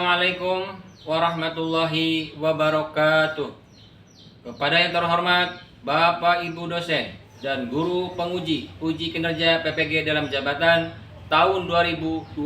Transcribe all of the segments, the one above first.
Assalamualaikum warahmatullahi wabarakatuh. Kepada yang terhormat Bapak Ibu dosen dan guru penguji uji kinerja PPG dalam jabatan tahun 2024.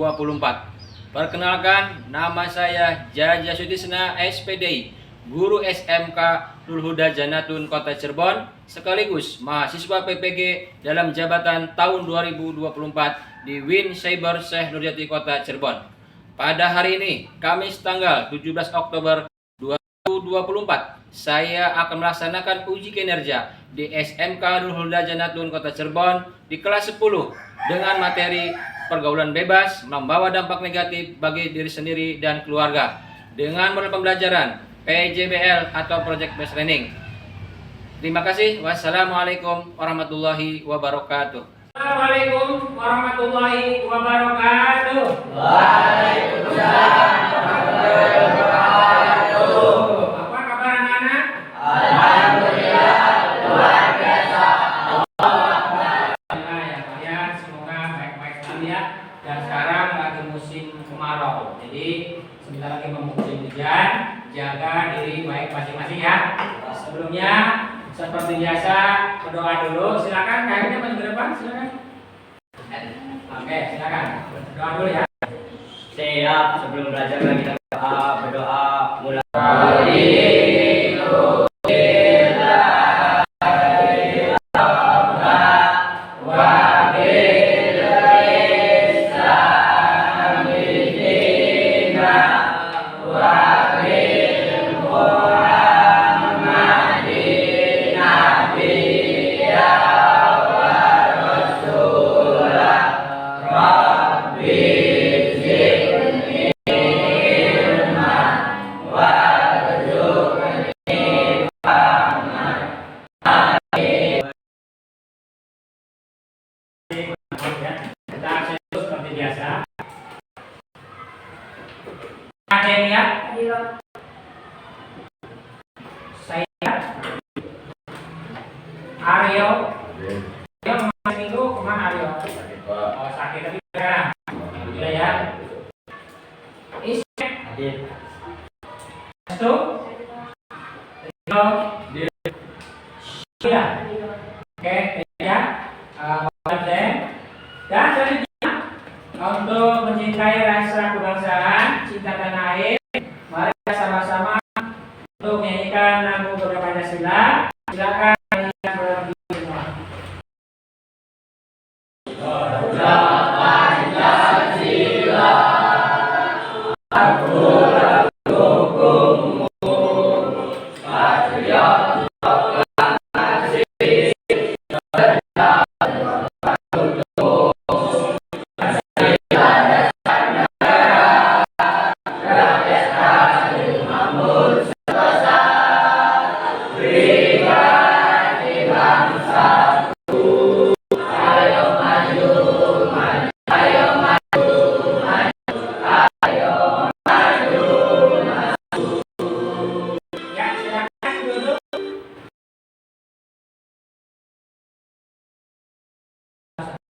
Perkenalkan, nama saya Jaja Sutisna SPDI, guru SMK Nurul Huda Janatun Kota Cirebon, sekaligus mahasiswa PPG dalam jabatan tahun 2024 di Win Cyber Syekh Nurjati Kota Cirebon. Pada hari ini, Kamis tanggal 17 Oktober 2024, saya akan melaksanakan uji kinerja di SMK Nurul Huda Janatun Kota Cirebon di kelas 10 dengan materi pergaulan bebas membawa dampak negatif bagi diri sendiri dan keluarga dengan model pembelajaran PJBL atau Project Based Learning. Terima kasih. Wassalamualaikum warahmatullahi wabarakatuh. Assalamualaikum warahmatullahi wabarakatuh. Waalaikumsalam warahmatullahi wabarakatuh. Apa kabar anak-anak? Alhamdulillah luar biasa. Alhamdulillah ya kalian semoga baik-baik sekali ya. Dan sekarang lagi musim kemarau. Jadi sebentar lagi mau musim hujan. Jaga diri baik masing-masing ya. Sebelumnya seperti biasa berdoa dulu. Silakan kayaknya maju ke depan silakan. Oke, silakan. Doa dulu ya. Siap, sebelum belajar kita berdoa mulai. Kita seperti biasa. Ada yang lihat? Saya Aryo. Aryo kemarin minggu kemana Aryo? Oh sakit tapi sekarang. Sudah ya. Ismek. Itu. Rio. Iya. Oke ya. Dan selanjutnya untuk mencintai rasa kebangsaan, cinta tanah air, mari kita sama-sama untuk menyanyikan lagu Bangga Pancasila. Silakan kalian berdiri semua. Bangga Pancasila, aku dukungmu, patriot.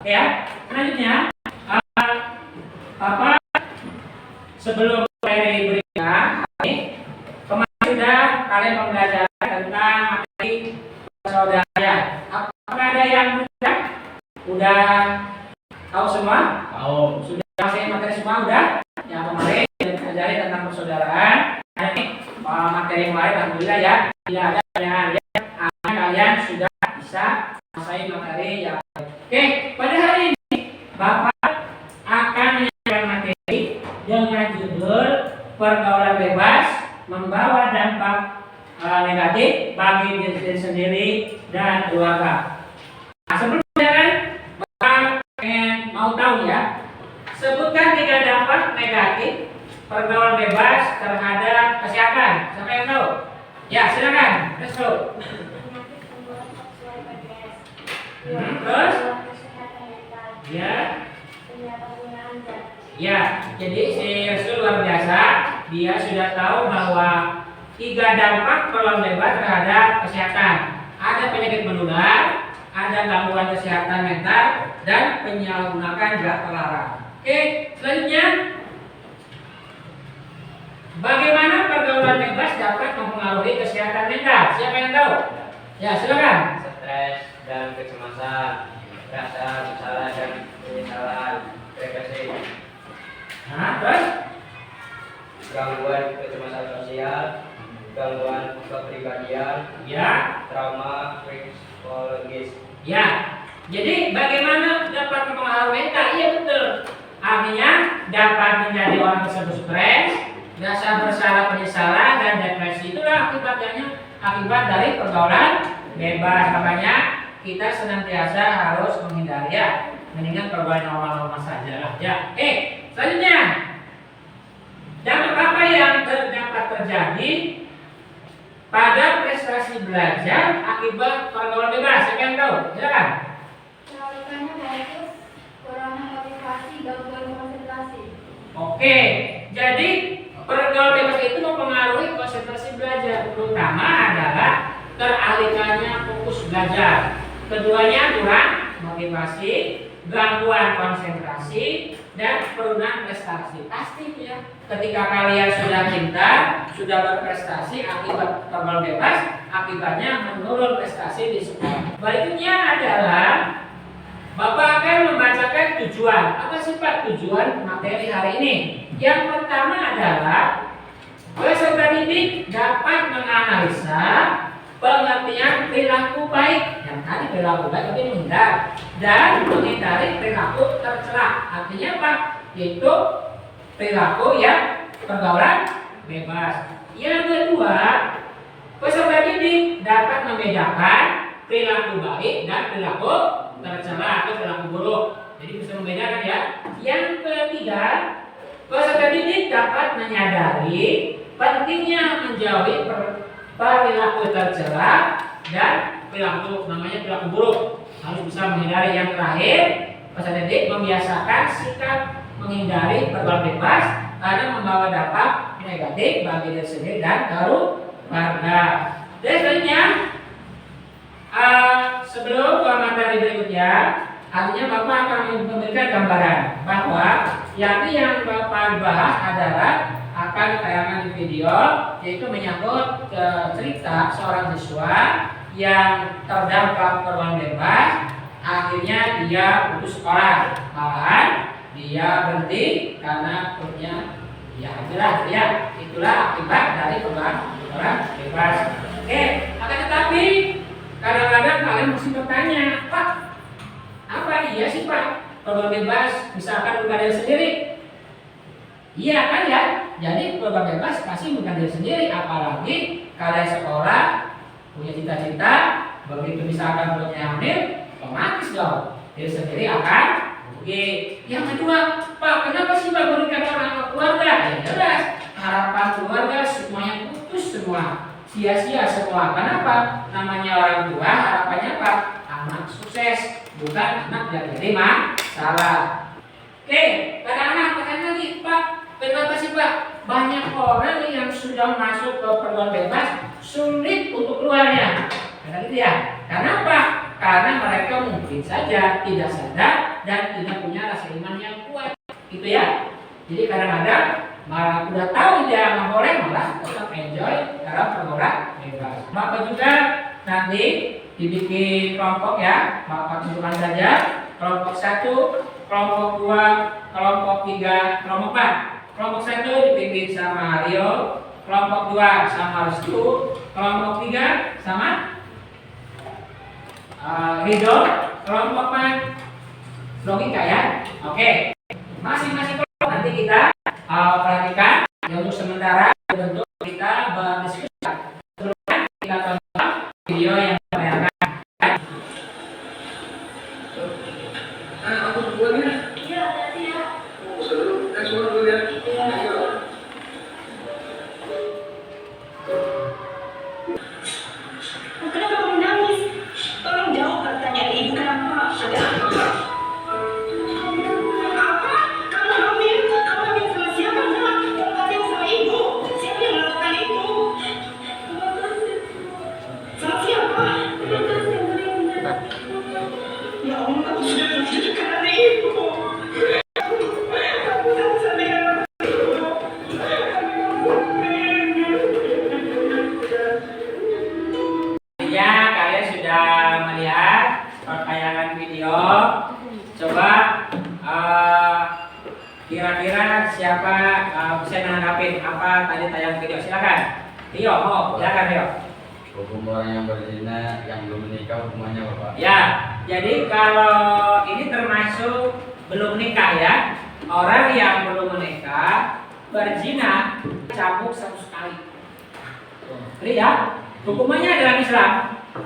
Ya, selanjutnya sebelum materi berikutnya, kemarin sudah kalian belajar tentang materi persaudaraan. Apakah ada yang udah tahu semua? Tahu. Sudah selesai materi semua udah? Yang kemarin kita pelajari tentang persaudaraan. Ini materi yang lain alhamdulillah ya. Tidak ada yang kalian sudah bisa selesai materi yang lain. Oke, pada hari ini Bapak akan menyampaikan materi dengan judul pergaulan bebas membawa dampak negatif bagi diri sendiri dan keluarga. Nah, sebelum pelajaran, Bapak mau tahu ya, sebutkan 3 dampak negatif pergaulan bebas terhadap kesehatan. Siapa yang tahu? Ya, silakan. Let's go. Terus? Ya. Ya, jadi si Resul luar biasa. Dia sudah tahu bahwa 3 dampak pergaulan bebas terhadap kesehatan. Ada penyakit menular, ada gangguan kesehatan mental, dan penyalahgunaan zat terlarang. Oke, selanjutnya mempengaruhi kesehatan mental? Siapa yang tahu? Ya, silakan. Stres dan kecemasan, rasa bersalah dan penyesalan, depresi, Nah, terus? gangguan kecemasan sosial, gangguan kepribadian, Ya, trauma psikologis. ya. Jadi bagaimana dapat mempengaruhi mental? Iya betul. Artinya dapat menjadi orang tersebut stres, rasa bersalah, penyesalan, dan depresi. Itulah akibat dari pergaulan bebas. Makanya kita senantiasa harus menghindari ya, mendingan pergaulan normal-normal saja lah. Ya, selanjutnya dampak apa yang dapat terjadi pada prestasi belajar akibat pergaulan bebas? Siapa yang tahu? Silakan. Kebalikannya bagus, kurangnya motivasi, gangguan konsentrasi. Oke, jadi pergaulan bebas itu mempengaruhi konsentrasi belajar, terutama adalah teralihkannya fokus belajar. Keduanya kurang motivasi, gangguan konsentrasi, dan penurunan prestasi. Pasti ya, ketika kalian sudah pintar, sudah berprestasi akibat pergaulan bebas, akibatnya menurun prestasi di sekolah. Berikutnya adalah Bapak akan membacakan tujuan. Apa sih Pak tujuan materi hari ini? Yang pertama adalah peserta didik dapat menganalisa pengertian perilaku baik. Yang tadi perilaku baik itu menghindar dan menghindari perilaku tercela. Artinya apa? Itu perilaku yang pergaulan bebas. Yang kedua, peserta didik dapat membedakan perilaku baik dan perilaku tercela atau perilaku buruk. Jadi bisa membedakan ya. Yang ketiga, peserta didik dapat menyadari pentingnya menjauhi perilaku tercela dan perilaku perilaku buruk. Harus bisa menghindari. Yang terakhir, peserta didik membiasakan sikap menghindari pergaulan bebas karena membawa dampak negatif bagi diri sendiri dan keluarga. Dan selanjutnya, sebelum ke materi berikutnya, artinya Bapak akan memberikan gambaran bahwa yang Bapak bahas adalah akan ditayangkan di video, yaitu menyangkut cerita seorang siswa yang terdampak pergaulan bebas, akhirnya dia putus sekolah, malahan dia berhenti karena perutnya jelas ya. Itulah akibat dari pergaulan bebas. Oke, akan tetapi kadang-kadang kalian mesti bertanya, Pak, apa iya sih Pak pergaulan bebas misalkan bukan diri sendiri? Iya kan ya, jadi pergaulan bebas pasti bukan diri sendiri, apalagi kalian sekolah punya cita-cita, begitu misalkan perutnya hamil, otomatis dong diri sendiri akan oke. Yang kedua, Pak, kenapa sih Pak berikan orang keluarga? Ya jelas, harapan keluarga semuanya putus semua, sia-sia semua. Kenapa? Namanya orang tua, harapannya apa? Anak sukses, bukan anak yang jadi masalah. Oke, kadang-kadang pertanyaan lagi, Pak, kenapa sih Pak banyak orang yang sudah masuk ke pergaulan bebas sulit untuk keluarnya? Karena gitu ya. Kenapa? Karena mereka mungkin saja tidak sadar dan tidak punya rasa iman yang kuat. Gitu ya. Jadi kadang-kadang malah udah tahu dia nggak boleh, malah tetap enjoy dalam pergaulan bebas. Bapak juga nanti dibikin kelompok ya, Bapak tunjukkan saja kelompok 1, kelompok 2, kelompok 3, kelompok 4. Kelompok 1 dipimpin sama Rio, kelompok 2 sama Restu, kelompok 3 sama Ridho, kelompok 4 logika ya. Oke, masing-masing kelompok nanti kita perhatikan ya, untuk sementara bentuk kita berdiskusi. Sebelumnya kita tonton video yang diperlihatkan. Iya, hati-hati ya. Kenapa kamu menangis? Tolong jawab pertanyaan ibu, kenapa? Ada apa? Apa? Kamu hamil? Kamu hamil sama siapa? Sama Kira-kira siapa bisa menanggapi apa tadi tayang video? Silakan. Rio, silakan Rio. Hukum orang yang berzina yang belum menikah hukumannya apa, Pak? Ya, jadi kalau ini termasuk belum nikah ya. Orang yang belum menikah berzina cambuk 100 kali. Lihat, hukumannya dalam Islam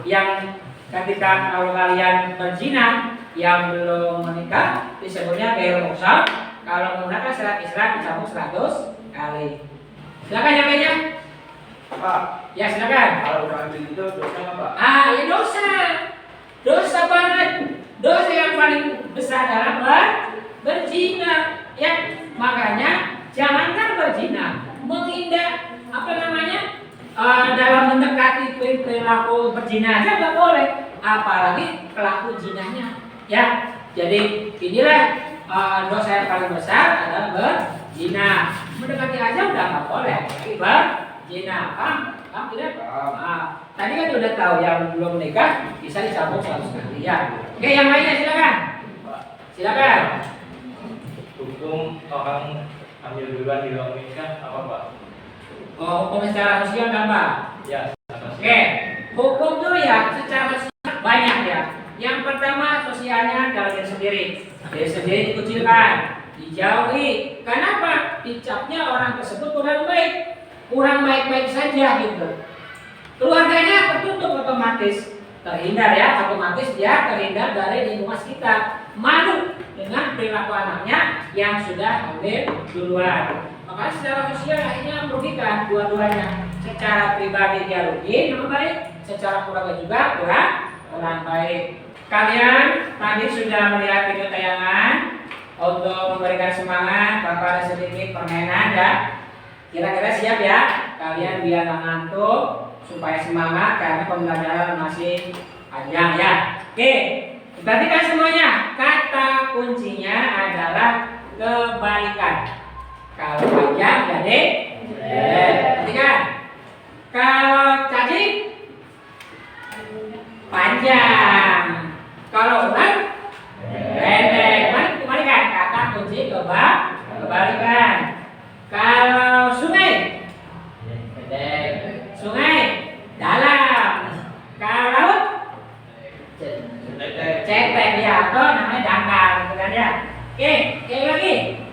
yang ketika kalau kalian berzina yang belum menikah disebutnya ghairul muhsan. Kalau menggunakan syarat Islam dicambuk 100 kali. Silakan yang lainnya. Pak, Ya silakan. kalau udah ambil itu dosa nggak, Pak? Ya dosa. Dosa banget. Dosa yang paling besar adalah berzina. Ya, makanya jangankan berzina, menghindar dalam mendekati perilaku berzina aja nggak boleh, apalagi pelaku zinanya. Ya, jadi inilah dosa yang paling besar adalah berzina. Mendekati aja udah nggak boleh, tapi berzina. Paham tidak? Tadi kan udah tahu yang belum menikah bisa dicambuk 100 kali ya. Oke, yang lainnya silakan. Silakan. Hukum orang hamil duluan di luar nikah apa, Pak? Hukum secara sosial kan Pak? Ya, Oke, hukum tuh ya secara sosial banyak ya. Yang pertama sosialnya dari diri sendiri. Diri sendiri dikucilkan, dijauhi. Kenapa? Dicapnya orang tersebut kurang baik saja gitu. Keluarganya tertutup otomatis, terhindar ya, otomatis dia terhindar dari lingkungan sekitar. Malu dengan perilaku anaknya yang sudah hamil duluan. Maka secara sosial akhirnya merugikan dua-duanya. Secara pribadi dia rugi, nama baik. Secara keluarga juga kurang baik. Kalian tadi sudah melihat video tayangan untuk memberikan semangat, tanpa ada sedikit permainan ya. Kira-kira siap ya? Kalian biar nggak ngantuk, supaya semangat karena pembelajaran masih panjang ya. Oke, perhatikan semuanya. Kata kuncinya adalah kebalikan. Kalau panjang jadi perhatikan. Kalau cacing panjang. Kalau ulang pendek. Kebalikan. Kata kunci kebalikan. Kalau sungai pendek. Sungai dalam. Kalau laut cetek ya, atau namanya dangkal gitu kan ya. Oke, lagi.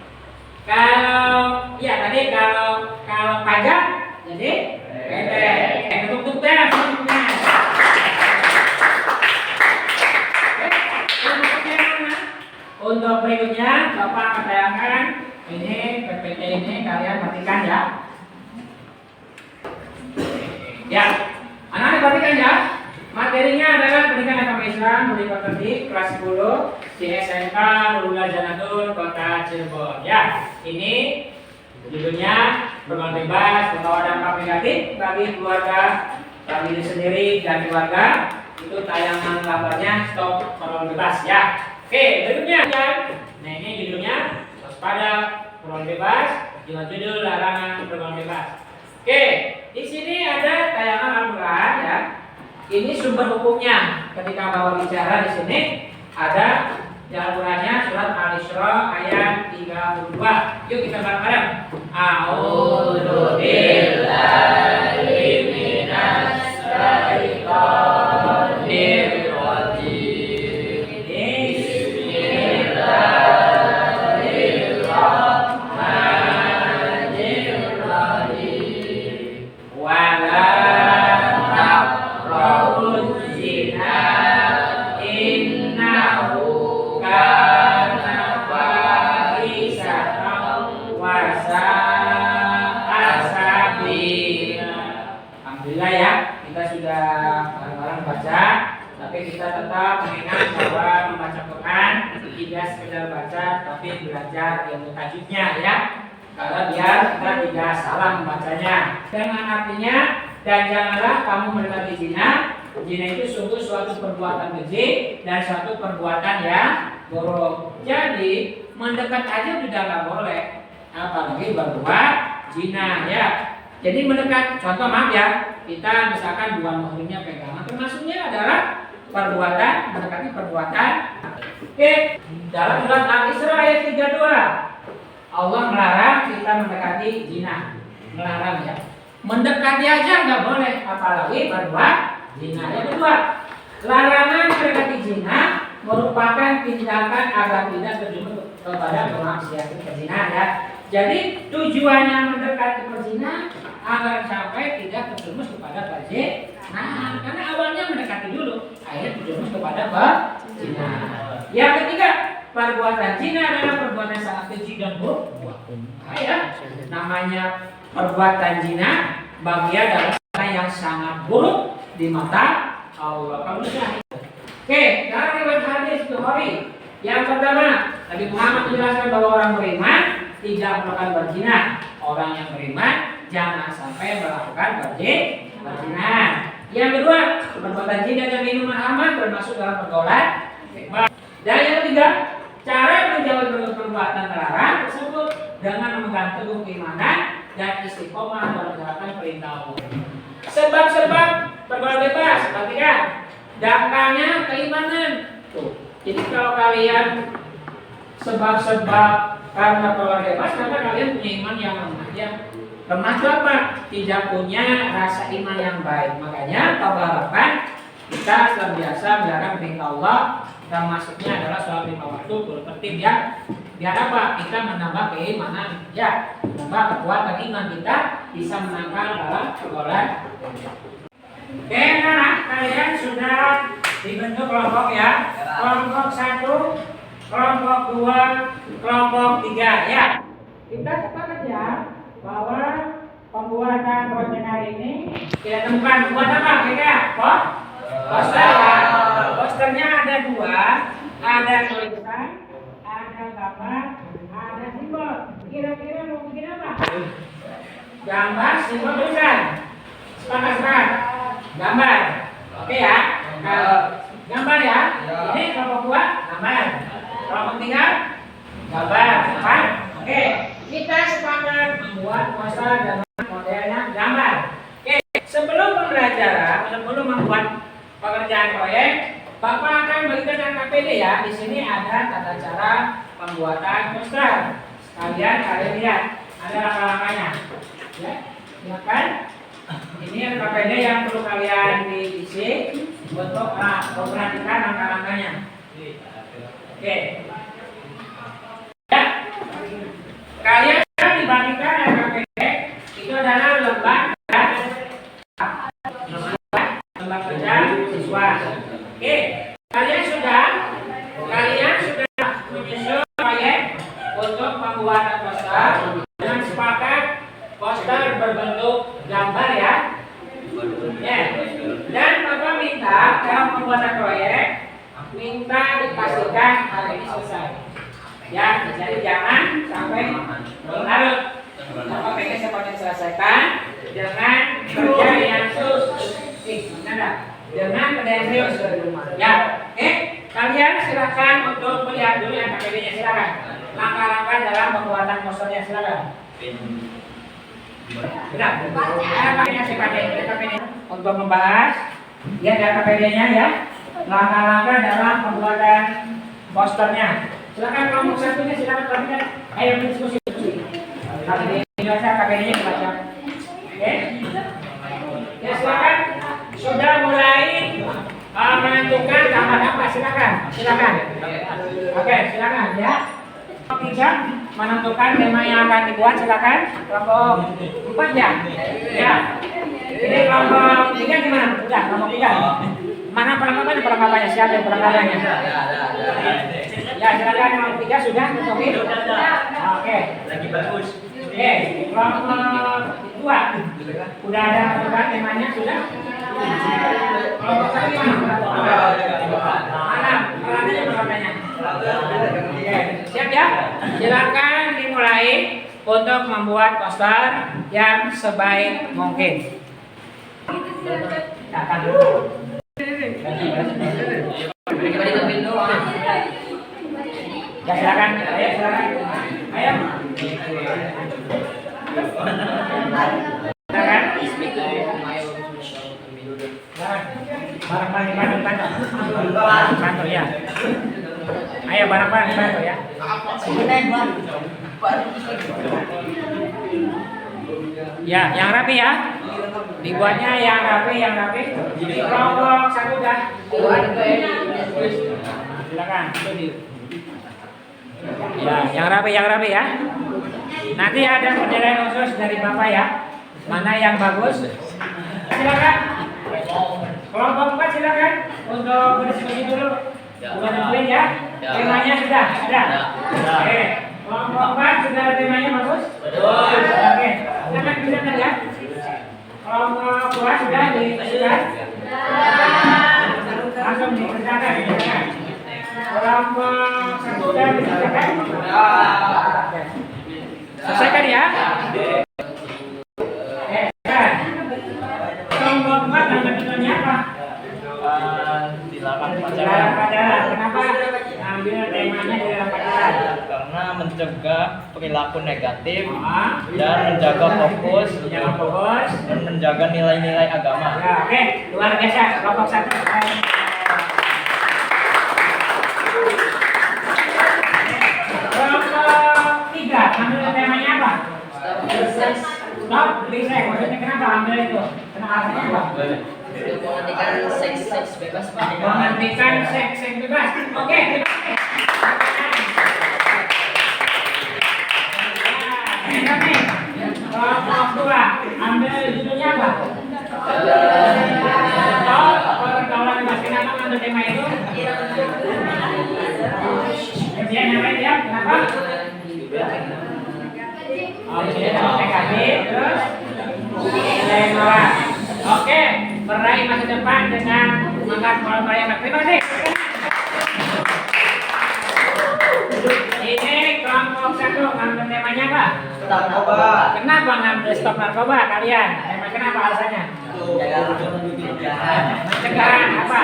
Kalau panjang jadi pendek. Tutup tes semuanya. Untuk berikutnya Bapak akan tayangkan ini PPT ini, kalian perhatikan ya. Ya, anak-anak perhatikan ya. Materinya adalah pendidikan agama Islam Budi Pekerti kelas 10 di SMK Nurul Huda Janatun Kota Cirebon. Ya, ini judulnya berkembang bebas membawa dampak negatif bagi keluarga, bagi diri sendiri dan keluarga. Itu tayangan gambarnya stop berkembang bebas ya. Oke, berikutnya ya. Nah ini judulnya waspada berkembang bebas dengan judul larangan berkembang bebas. Oke, di sini ada tayangan Al-Quran ya. Ini sumber hukumnya. Ketika bawa bicara di sini ada di Al-Qurannya surat Al-Isra ayat 32. Yuk kita bareng-bareng. A'udzu billahi minas syaitonir rajim. Bismillahirrahmanirrahim. Wala Alhamdulillah ya, kita sudah bareng-bareng baca, tapi kita tetap mengingat bahwa membaca Quran tidak sekedar baca, tapi belajar ilmu tajwidnya ya. Karena biar kita tidak salah membacanya. Dengan artinya, dan janganlah kamu mendekati zina. Zina itu sungguh suatu perbuatan keji dan suatu perbuatan yang buruk. Jadi mendekat aja sudah nggak boleh, apalagi berbuat zina ya. Jadi mendekat, contoh maaf ya, kita misalkan dua muhrimnya pegangan, termasuknya adalah perbuatan mendekati perbuatan. Oke, dalam surat Al-Isra ayat 32. Allah melarang kita mendekati zina, melarang ya. Mendekati aja nggak boleh, apalagi berbuat zina. Yang kedua, larangan mendekati zina merupakan tindakan agar tidak terjerumus kepada kemaksiatan perzinahan ya. Jadi tujuannya mendekati perzinahan agar sampai tidak terjerumus kepada perzinahan. Karena awalnya mendekati dulu, akhirnya terjerumus kepada perzinahan. Yang ketiga, perbuatan zina adalah perbuatan sangat keji dan buruk. Ya, namanya perbuatan zina bagian dari yang sangat buruk di mata Allah. Kamu lihat. Oke, sekarang riwayat hadis Bukhari. Yang pertama, Nabi Muhammad menjelaskan bahwa orang beriman tidak melakukan berzina. Orang yang beriman jangan sampai melakukan berzina. Yang kedua, perbuatan zina dan minuman aman termasuk dalam pergaulan. Dan yang ketiga, cara menjauhi perbuatan terlarang tersebut dengan memegang teguh keimanan dan istiqomah dalam menjalankan perintah Allah. Sebab-sebab pergaulan bebas, perhatikan, dasarnya keimanan. Tuh. Jadi kalau kalian sebab-sebab karena pergaulan bebas, maka kalian punya iman yang lemah. Yang lemah itu apa? Tidak punya rasa iman yang baik. Makanya Allah harapkan kita senantiasa menjalankan perintah Allah. Dan masuknya adalah soal 5 waktu tertib ya. Biar apa? Kita menambah keimanan ya, menambah kekuatan iman kita bisa menangkal dalam pergaulan. Oke, nah kalian sudah dibentuk kelompok ya. Kelompok 1, kelompok 2, kelompok 3 ya. Kita sepakat ya bahwa pembuatan poster ini kita temukan buat apa kira-kira? Poster. Posternya ada 2, ada tulisan, ada gambar, ada simbol. Kira-kira mau bikin apa? Gambar, simbol, tulisan. Sepakat. Gambar. Oke ya. Gambar ya. Ini kelompok 2, gambar. Kelompok 3, gambar. Oke. Kita sepakat membuat poster dengan modelnya gambar. Oke. Sebelum pembelajaran, sebelum membuat pekerjaan proyek, Bapak akan berikan KPD ya. Di sini ada tata cara pembuatan poster. Kalian lihat, ada langkah-langkahnya. Ya, silakan. Ini ada KPD yang perlu kalian diisi untuk memperhatikan langkah-langkahnya. Oke. Ya. Kalian dibagikan KPD itu adalah lembar kerja siswa. Oke, kalian sudah menyusun proyek untuk pembuatan poster dengan sepakat poster berbentuk gambar ya. Dan Bapak minta dalam pembuatan proyek minta dipastikan hari ini selesai. Ya, jadi jangan sampai berlarut. Bapak pengen semuanya selesaikan dengan kerja yang dengan serius ya. Oke, kalian silakan untuk melihat dulu yang KPD-nya, silakan. Langkah-langkah dalam pembuatan posternya, silakan. Sudah. KPD untuk membahas ya ada KPD-nya ya. Langkah-langkah dalam pembuatan posternya. Silakan kelompok 1-nya silakan perhatikan. Ayo diskusi. KPD-nya dibaca. Oke. Ya silakan. Sudah mulai menentukan gambar apa? Silakan. Oke, silakan ya. Kelompok 3 menentukan tema yang akan dibuat, silakan. Kelompok 4 ya. Ya. Ini kelompok 3 gimana? Sudah, kelompok 3. Mana perlengkapannya? Siapa yang perlengkapannya? Ya, silakan kelompok 3 sudah tentuin. Oke. Lagi bagus. Oke, kelompok 2 udah ada menentukan temanya sudah. Kelompok 1 mana? Perlengkapannya. Oke, siap ya? Silakan dimulai untuk membuat poster yang sebaik mungkin. Ya silakan, silakan. Ayo. Silakan. Barang-barang bantu ya. Ayo barang-barang bantu ya. Ya, yang rapi ya. Dibuatnya yang rapi. Di kelompok satu dah. Silakan. Ya, yang rapi ya. Nanti ada penilaian khusus dari Bapak ya. Mana yang bagus? Silakan. Kelompok 4 silakan untuk berdiskusi dulu. Sudah tentuin ya. Temanya sudah ada. Oke. Kelompok 4 sudah temanya bagus? Betul. Oke. Silakan bisa ya. Kelompok 2 sudah ditentukan? Langsung dikerjakan. Kelompok 1 sudah ditentukan? Selesaikan ya. Kelompok 4 nama tentunya apa? Dilarang Dilarang pacaran. pacaran. Kenapa ambil temanya dilarang pacaran? Karena mencegah perilaku negatif Ah, dan menjaga fokus jangan fokus. dan menjaga nilai-nilai agama. Ya, oke, luar biasa. Kelompok 1. Kelompok 3, ambil temanya apa? Stop, research. Maksudnya kenapa ambil itu? Kenapa alasannya apa? Menghentikan seks bebas Pak. Menghentikan seks bebas. Oke, terima kasih. Kami kelompok 2 ambil judulnya apa? Pergaulan bebas. Kenapa ambil tema itu? Kemudian yang lain ya, kenapa? Oke, negatif, terus nilai nolak. Oke, meraih masa depan dengan semangat pola yang baik. Terima kasih. Ini kelompok 1 ngambil temanya apa? Narkoba. Kenapa ngambil stop narkoba kalian? Tema kenapa alasannya? Mencegah apa?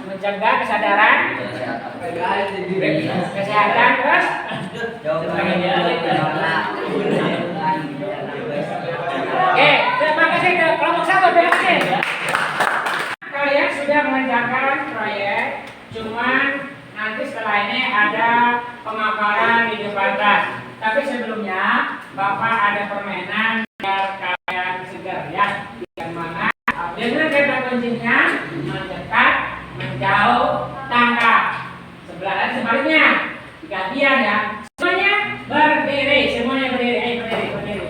Mencegah kesadaran, kesehatan, terus Oke, terima kasih ke kelompok 1. Terima kasih. Kalian sudah mengerjakan proyek, cuman nanti setelah ini ada pemaparan di depan kelas. Tapi sebelumnya, Bapak ada permainan biar kalian segar ya. Yang mana dengan kata kuncinya mendekat, menjauh, tangkap. Sebelah dan sebaliknya. Gantian ya. Semuanya berdiri, semuanya berdiri. Ayo berdiri.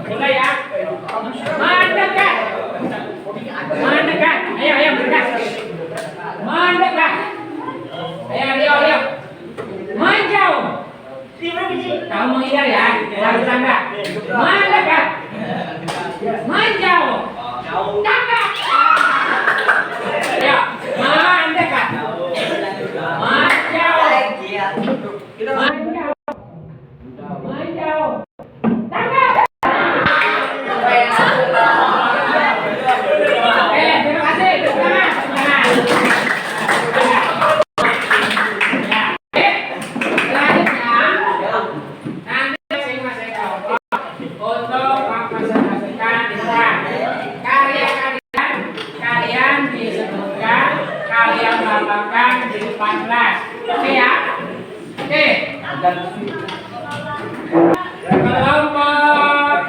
Mulai ya. Mendekat. Ayo mendekat. Mendekat. Ayo. Menjauh. Kamu menghindar ya. Harus tangga. Mendekat. Menjauh. Tangga. Ayo. Mendekat. Menjauh. Tangkap. Terima kasih. Selanjutnya, nanti masing-masing kelompok untuk mempresentasikan desain karya kalian disebutkan, kalian lambangkan di depan kelas. Oke ya? Oke. Kelompok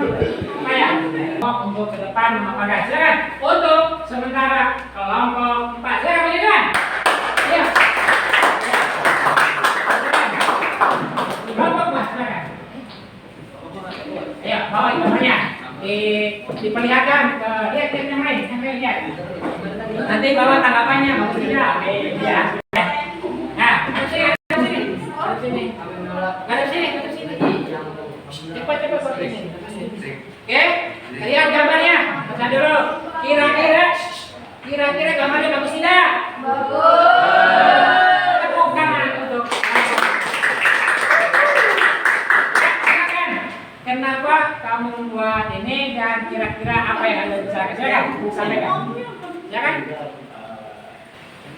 untuk ke depan memaparkan. Silakan. Untuk sementara kelompok 4. Silakan menunjukkan. Iya. Kelompok 4 silakan. Ayo, bawa gambarnya. Diperlihatkan ke lihat yang lain, lihat. Nanti bawa tanggapannya bagus tidak? Ya. Nah, harus sini. Cepat sini. Oke, lihat gambarnya. Baca dulu. Kira-kira gambarnya bagus tidak? Bagus. Tepuk tangan untuk. Silakan. Kenapa kamu membuat ini dan kira-kira apa yang Anda bisa silakan sampaikan. Ya kan?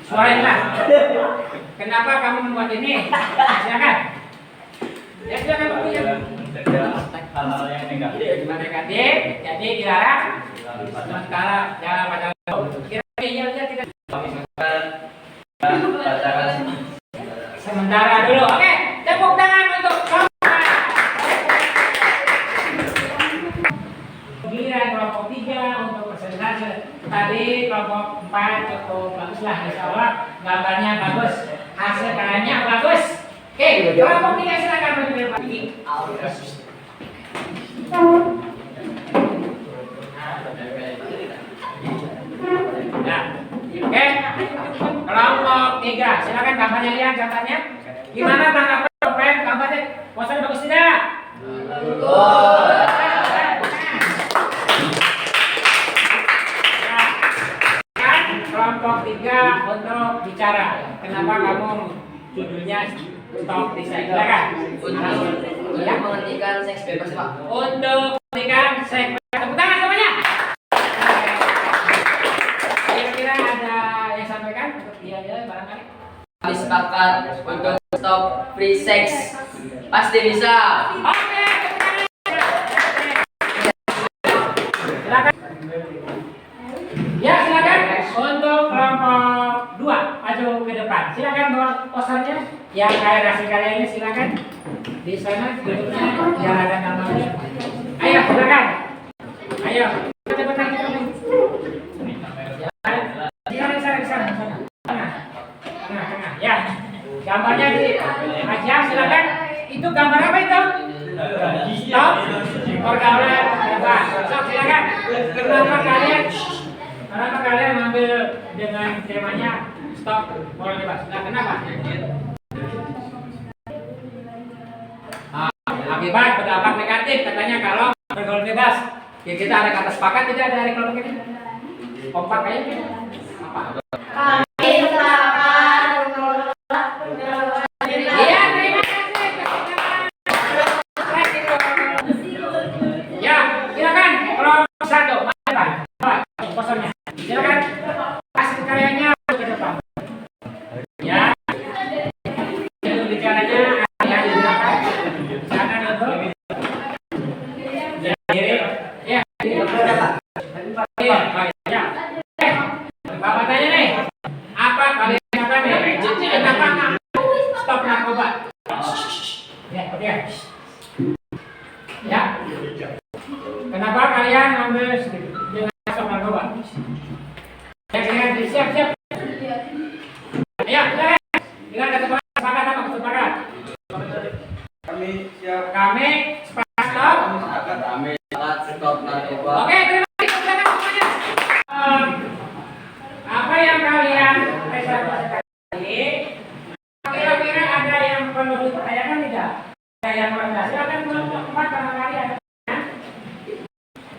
Suaranya. Kenapa kamu membuat ini? Silakan. Ya silakan bertanya. Hal-hal yang negatif. Negatif, jadi dilarang. Sementara jangan pacaran. Kira-kira tidak. Pacaran. Sementara dulu. Oke, tepuk tangan untuk kamu. kelompok 4 cukup bagus lah, insya Allah gambarnya bagus, hasil karyanya bagus. Oke, kelompok 3 silakan berdiri pagi. Nah, oke, kelompok 3 silakan gambarnya, lihat gambarnya. Gimana tanggapan gambarnya? Posternya bagus tidak? Kelompok 3 untuk bicara. Kenapa kamu judulnya stop desain? Silakan. Untuk menghentikan seks bebas, Pak. Untuk menghentikan seks bebas. Tepuk tangan semuanya. Kira-kira ada yang sampaikan untuk dia aja barangkali? Kami sepakat untuk stop free sex. Pasti bisa. Oke. Silakan. Ya, silakan untuk kelompok 2 maju ke depan. Silakan bawa posternya yang kayak hasil karyanya, silakan di sana duduknya biar ada namanya. Ayo, silakan. Ayo, cepetan kita. Di sana. Tengah. Ya. Gambarnya di aja, silakan. Itu gambar apa itu? Stop pergaulan bebas. Sok, silakan. Kenapa kalian ambil dengan temanya stop pergaulan bebas? Nah, kenapa? Akibat berdampak negatif katanya kalau pergaulan bebas. Ya, kita ada kata sepakat tidak dari kelompok ini? Kompak kayaknya. Apa? Kami sepakat Iya, terima kasih. Ya, silakan kelompok 1 depan. Posternya. Silakan hasil karyanya ke depan. Ya. Itu bicaranya ada di belakang. Sana dulu. Ya, kiri. Ya, kiri. Ya. Bapak tanya nih, apa kalian katakan nih? Kenapa kamu stop narkoba? Ya, oke. Ya. Kenapa kalian ambil dengan stop narkoba? Ya, siap. Ya, silakan. Bila ada sepakat apa sepakat? Kami siap. Kami sepakat stop. Kami sangat stop narkoba. Oke, terima kasih. Silakan semuanya. Apa yang kalian presentasikan tadi? Kira-kira ada yang perlu dipertanyakan tidak? Ada yang mau tanya? Silakan kelompok 4 barangkali ada.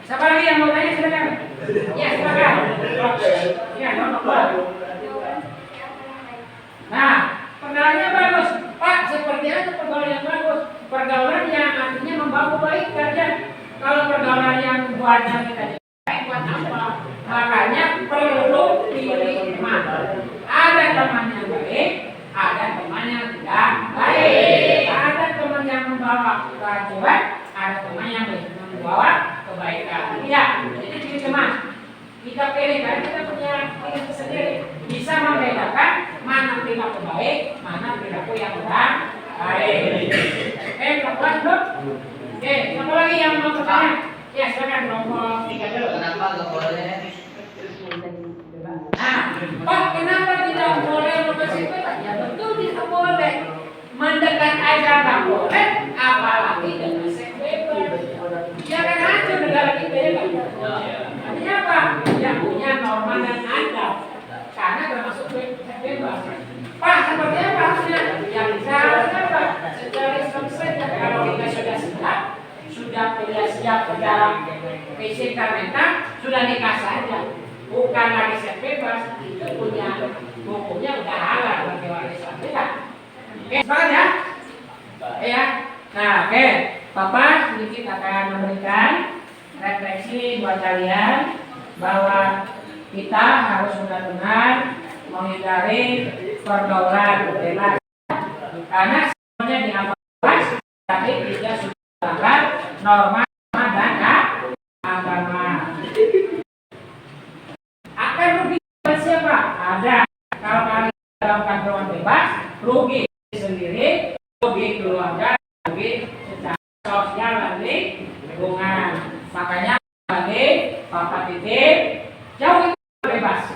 Siapa lagi yang mau tanya? Silakan. Ya, silakan. Ya, kelompok 4. Nah, pergaulannya bagus. Pak, seperti apa pergaulan yang bagus? Pergaulan yang artinya membawa kebaikan. Ya. Kalau pergaulan yang buatnya kita baik, buat apa? Makanya perlu pilih teman. Ada teman yang baik, ada teman yang tidak baik. Ada teman yang membawa kehancuran, ada teman yang membawa kebaikan. Ya, jadi pilih teman. Kita pilih karena kita punya pilih sendiri. Bisa membedakan mana perilaku baik, mana perilaku yang kurang baik. Oke, pelan-pelan dulu. Oke, siapa lagi yang mau bertanya? Ya, silakan kelompok 3 dulu. Kenapa nggak boleh? Nah, Pak, kenapa tidak boleh lokasi bebas? Ya betul tidak boleh. Mendekat aja nggak boleh, apalagi dengan seks bebas. Ya kan hancur negara kita ya kan? Artinya apa? Yang punya norma dan adab. Karena termasuk seks bebas. Pak, seperti apa harusnya? Yang seharusnya apa? Secara Islam saja. Kalau kita sudah siap ke dalam fisik dan mental, sudah nikah saja. Bukan lagi seks bebas, itu punya hukumnya udah halal bagi orang Islam tidak. Oke, sepakat ya? Oke ya. Nah, oke. Papa sedikit akan memberikan refleksi buat kalian bahwa kita harus benar-benar menghindari pergaulan bebas. Karena sebenarnya diamalkan, tapi tidak sudah melanggar norma dan agama. Akan rugi siapa? Ada. Kalau kalian dalam pergaulan bebas, rugi sendiri, rugi keluarga, rugi secara sosial dan lingkungan. Makanya bagi Papa titip jauhi bebas.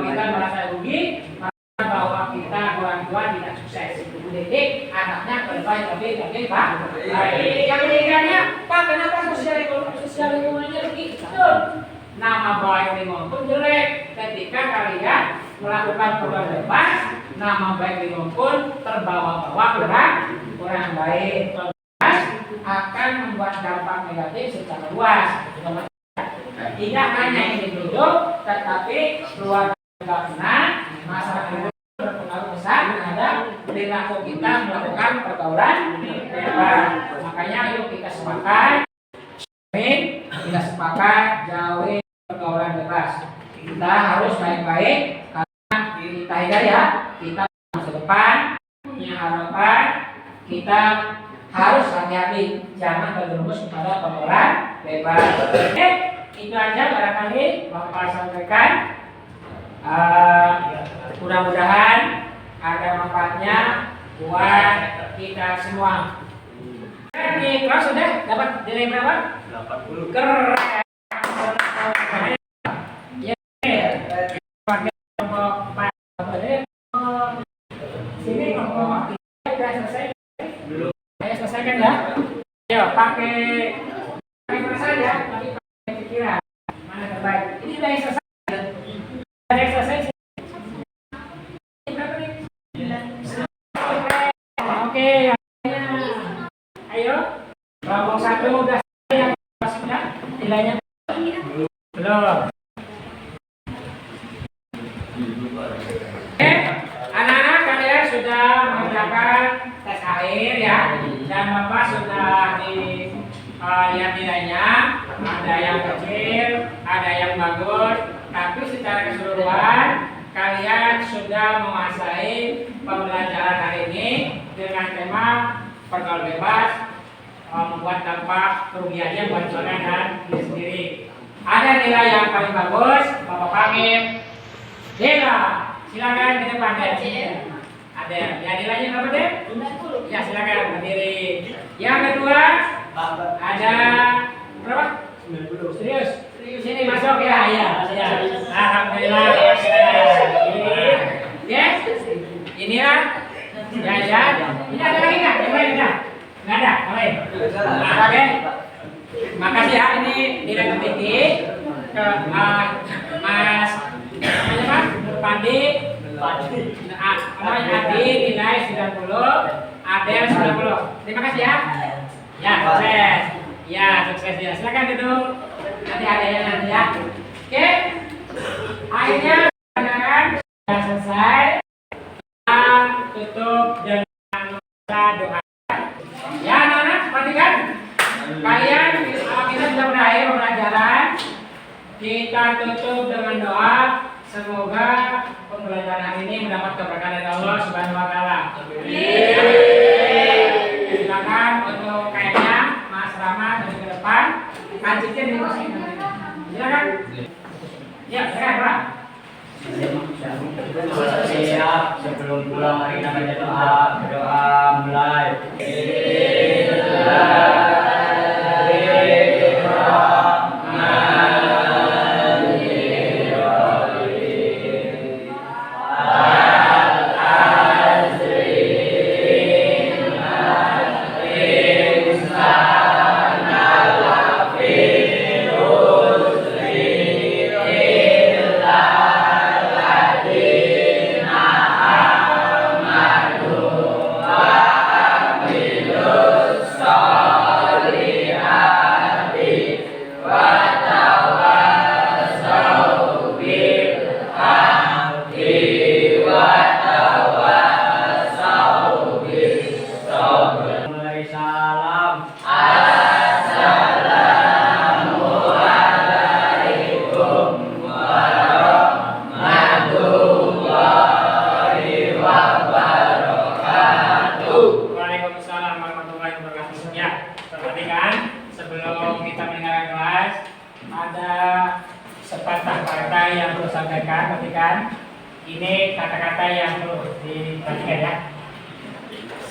kita merasa rugi, merasa bahwa kita orang tua tidak sukses. Mendidik anaknya ke depan lebih baik. Yang ketiganya, Pak, kenapa sosial lingkungannya rugi? Betul. Nama baik lingkungan pun jelek. Ketika kalian melakukan program bebas, nama baik lingkungan pun terbawa-bawa kurang baik. Akan membuat dampak negatif secara luas. Tidak hanya individu, tetapi keluarga juga kena, masyarakat berpengaruh besar terhadap perilaku kita melakukan pergaulan bebas. Makanya yuk kita sepakat, jauhi pergaulan bebas. Kita harus baik-baik karena kita hidayah, kita masa depan punya harapan, kita harus hati-hati, jangan terjerumus kepada pergaulan bebas. Oke, itu aja barangkali Bapak sampaikan. Mudah-mudahan ada manfaatnya buat kita semua. Di kelas sudah dapat nilai berapa? 80. Keren. Ya, pakai kelompok 4. Sini kelompok 3 sudah selesai. Belum. Saya selesaikan ya. Ayo pakai saja, tapi pakai pikiran. Mana terbaik? Ini sudah selesai. Sudah selesai. Oke, ayo. Kelompok 1 udah yang sudah nilainya belum. Anak-anak kalian sudah mengerjakan tes akhir ya, dan Bapak sudah lihat nilainya. Ada yang kecil, ada yang bagus, tapi secara keseluruhan kalian sudah menguasai pembelajaran hari ini dengan tema pergaulan bebas, membuat dampak kerugiannya buat saudara dan diri sendiri. Ada nilai yang paling bagus, Bapak panggil Dela, silakan ke depan deh. Ada, ya nilainya berapa deh? 90. Ya silakan berdiri. Yang kedua, ada berapa? 90. Serius? Sini masuk ya, ya. Alhamdulillah. Yes. Inilah. Ya. Ini ada lagi nggak? Yang lain nggak? Nggak ada. Lain. Oke. Makasih ya. Ini nilai tertinggi ke Mas Pandi. Adi nilai 90, Adel 90. Terima kasih ya. Ya, sukses. Ya, sukses ya. Silakan duduk. Nanti ada yang nanti ya. Oke. Akhirnya pelajaran sudah selesai. Kita tutup dengan doa. Ya, anak-anak, perhatikan. Kalian kita sudah berakhir pembelajaran. Kita tutup dengan doa. Semoga pembelajaran hari ini mendapat keberkahan dari Allah Subhanahu wa taala. Silakan untuk kayaknya Mas Rama dari ke depan, kancingnya di sini. Silakan. Ya, silakan, Pak. Siap, sebelum pulang mari kita baca doa mulai. Ini kata-kata yang perlu diperhatikan ya.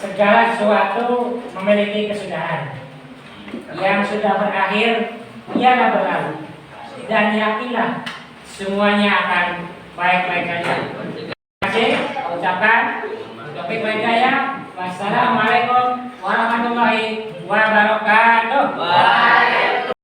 Segala sesuatu memiliki kesudahan. Yang sudah berakhir, ialah berlalu. Dan yakinlah semuanya akan baik-baik saja. Terima kasih ucapkan. Topik ya. Wassalamualaikum warahmatullahi wabarakatuh.